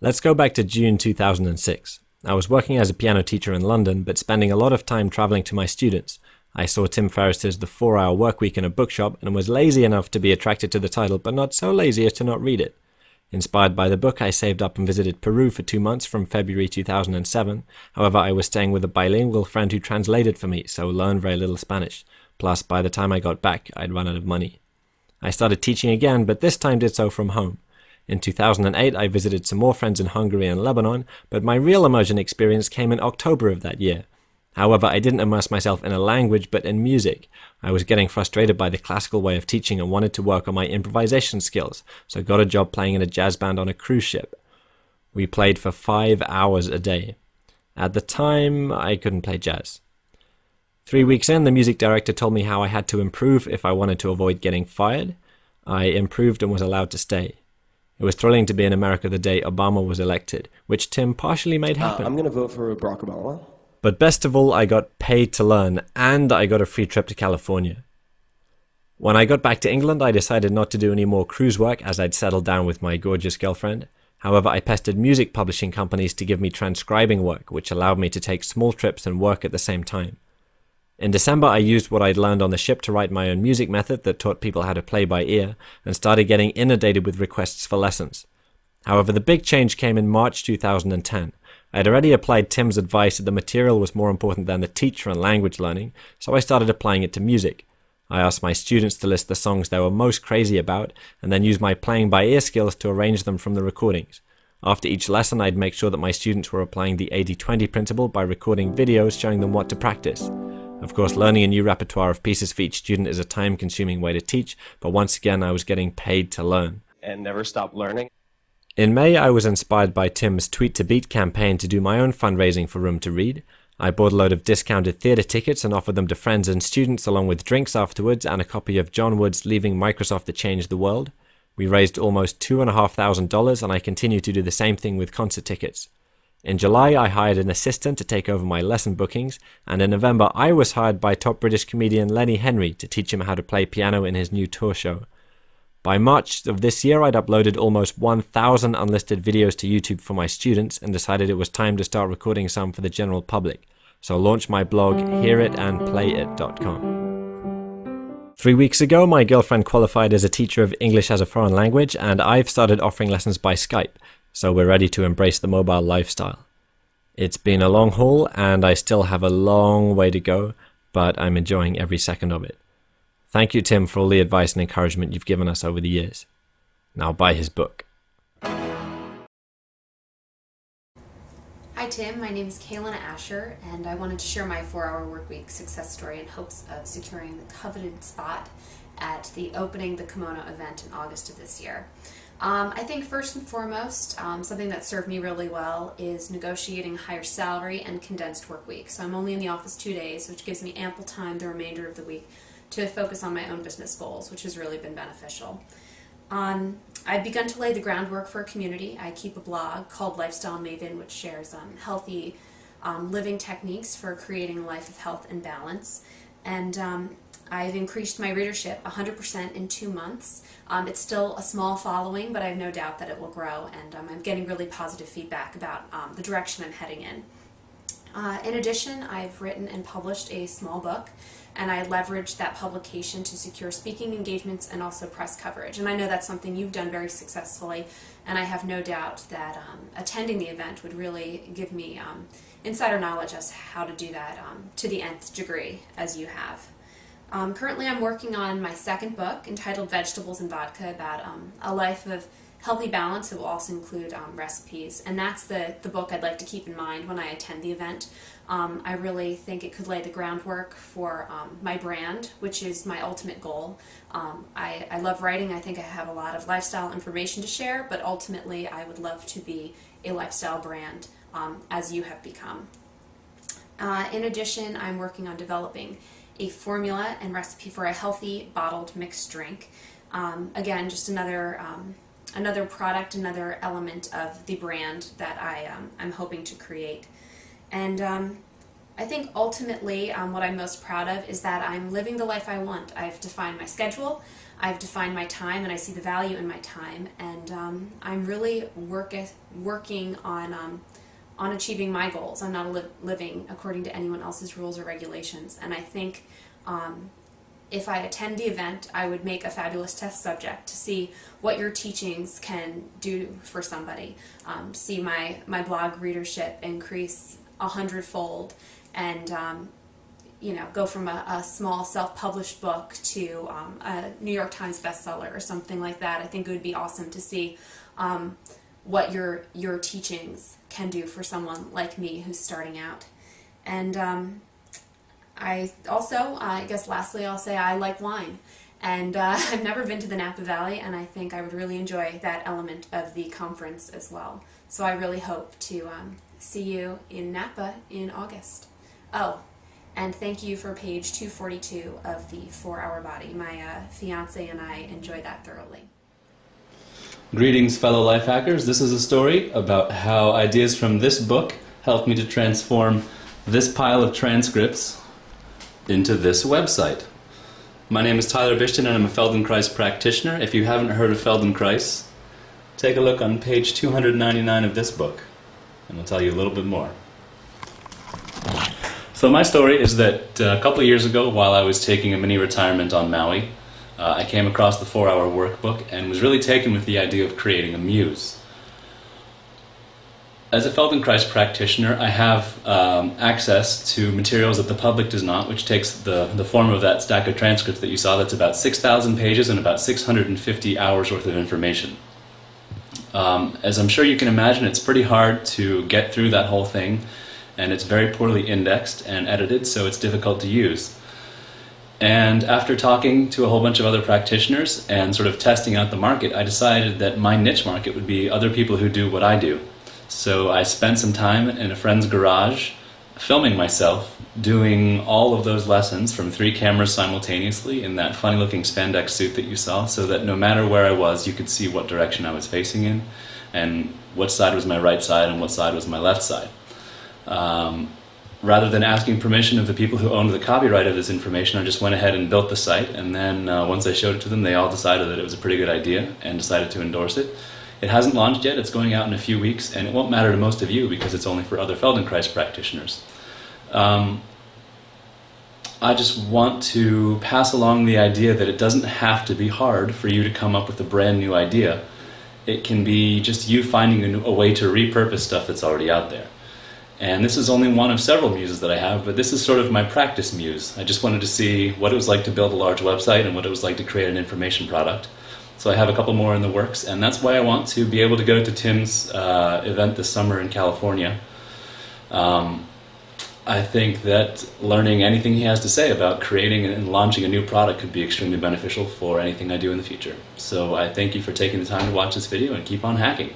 Let's go back to June 2006. I was working as a piano teacher in London, but spending a lot of time traveling to my students. I saw Tim Ferriss's The 4-Hour Workweek in a bookshop and was lazy enough to be attracted to the title, but not so lazy as to not read it. Inspired by the book, I saved up and visited Peru for 2 months from February 2007. However, I was staying with a bilingual friend who translated for me, so learned very little Spanish. Plus, by the time I got back, I'd run out of money. I started teaching again, but this time did so from home. In 2008, I visited some more friends in Hungary and Lebanon, but my real immersion experience came in October of that year. However, I didn't immerse myself in a language, but in music. I was getting frustrated by the classical way of teaching and wanted to work on my improvisation skills, so got a job playing in a jazz band on a cruise ship. We played for 5 hours a day. At the time, I couldn't play jazz. 3 weeks in, the music director told me how I had to improve if I wanted to avoid getting fired. I improved and was allowed to stay. It was thrilling to be in America the day Obama was elected, which Tim partially made happen. I'm going to vote for Barack Obama. But best of all, I got paid to learn, and I got a free trip to California. When I got back to England, I decided not to do any more cruise work as I'd settled down with my gorgeous girlfriend. However, I pestered music publishing companies to give me transcribing work, which allowed me to take small trips and work at the same time. In December, I used what I'd learned on the ship to write my own music method that taught people how to play by ear, and started getting inundated with requests for lessons. However, the big change came in March 2010. I'd already applied Tim's advice that the material was more important than the teacher and language learning, so I started applying it to music. I asked my students to list the songs they were most crazy about, and then use my playing by ear skills to arrange them from the recordings. After each lesson, I'd make sure that my students were applying the 80-20 principle by recording videos showing them what to practice. Of course, learning a new repertoire of pieces for each student is a time-consuming way to teach, but once again, I was getting paid to learn. And never stop learning. In May, I was inspired by Tim's Tweet to Beat campaign to do my own fundraising for Room to Read. I bought a load of discounted theatre tickets and offered them to friends and students along with drinks afterwards and a copy of John Wood's Leaving Microsoft to Change the World. We raised almost $2,500 and I continue to do the same thing with concert tickets. In July, I hired an assistant to take over my lesson bookings, and in November, I was hired by top British comedian Lenny Henry to teach him how to play piano in his new tour show. By March of this year, I'd uploaded almost 1,000 unlisted videos to YouTube for my students and decided it was time to start recording some for the general public, so I launched my blog hearitandplayit.com. 3 weeks ago, my girlfriend qualified as a teacher of English as a foreign language, and I've started offering lessons by Skype. So we're ready to embrace the mobile lifestyle. It's been a long haul, and I still have a long way to go, but I'm enjoying every second of it. Thank you, Tim, for all the advice and encouragement you've given us over the years. Now buy his book. Hi Tim, my name is Cailen Ascher, and I wanted to share my 4-Hour Workweek success story in hopes of securing the coveted spot at the opening the Kimono event in August of this year. I think first and foremost, something that served me really well is negotiating a higher salary and condensed work week. So I'm only in the office 2 days, which gives me ample time the remainder of the week to focus on my own business goals, which has really been beneficial. I've begun to lay the groundwork for a community. I keep a blog called Lifestyle Maven, which shares healthy living techniques for creating a life of health and balance. And I've increased my readership 100% in 2 months. It's still a small following, but I have no doubt that it will grow, and I'm getting really positive feedback about the direction I'm heading in. In addition, I've written and published a small book, and I leveraged that publication to secure speaking engagements and also press coverage. And I know that's something you've done very successfully, and I have no doubt that attending the event would really give me insider knowledge as to how to do that to the nth degree, as you have. Currently I'm working on my second book entitled Vegetables and Vodka, about a life of healthy balance. It will also include recipes, and that's the book I'd like to keep in mind when I attend the event. I really think it could lay the groundwork for my brand, which is my ultimate goal. I love writing. I think I have a lot of lifestyle information to share, but ultimately I would love to be a lifestyle brand as you have become. In addition, I'm working on developing a formula and recipe for a healthy bottled mixed drink. Again, just another product, another element of the brand that I'm hoping to create. And I think ultimately what I'm most proud of is that I'm living the life I want. I've defined my schedule. I've defined my time and I see the value in my time, and I'm really working on achieving my goals. I'm not living according to anyone else's rules or regulations, and I think if I attend the event, I would make a fabulous test subject to see what your teachings can do for somebody. See my blog readership increase 100-fold, and go from a small self-published book to a New York Times bestseller or something like that. I think it would be awesome to see what your teachings can do for someone like me who's starting out. And I guess lastly, I'll say I like wine. And I've never been to the Napa Valley, and I think I would really enjoy that element of the conference as well. So I really hope to see you in Napa in August. Oh, and thank you for page 242 of the 4-Hour Body. My fiance and I enjoyed that thoroughly. Greetings, fellow life hackers. This is a story about how ideas from this book helped me to transform this pile of transcripts into this website. My name is Tyler Bishton, and I'm a Feldenkrais practitioner. If you haven't heard of Feldenkrais, take a look on page 299 of this book, and I'll tell you a little bit more. So my story is that a couple of years ago, while I was taking a mini retirement on Maui, I came across the 4-Hour Workbook and was really taken with the idea of creating a muse. As a Feldenkrais practitioner, I have access to materials that the public does not, which takes the form of that stack of transcripts that you saw. That's about 6,000 pages and about 650 hours worth of information. As I'm sure you can imagine, it's pretty hard to get through that whole thing, and it's very poorly indexed and edited, so it's difficult to use. And after talking to a whole bunch of other practitioners and sort of testing out the market, I decided that my niche market would be other people who do what I do. So I spent some time in a friend's garage filming myself doing all of those lessons from 3 cameras simultaneously in that funny looking spandex suit that you saw, so that no matter where I was, you could see what direction I was facing in and what side was my right side and what side was my left side. Rather than asking permission of the people who owned the copyright of this information, I just went ahead and built the site, and then once I showed it to them, they all decided that it was a pretty good idea and decided to endorse it. It hasn't launched yet, it's going out in a few weeks, and it won't matter to most of you because it's only for other Feldenkrais practitioners. I just want to pass along the idea that it doesn't have to be hard for you to come up with a brand new idea. It can be just you finding a way to repurpose stuff that's already out there. And this is only one of several muses that I have, but this is sort of my practice muse. I just wanted to see what it was like to build a large website and what it was like to create an information product. So I have a couple more in the works, and that's why I want to be able to go to Tim's event this summer in California. I think that learning anything he has to say about creating and launching a new product could be extremely beneficial for anything I do in the future. So I thank you for taking the time to watch this video, and keep on hacking.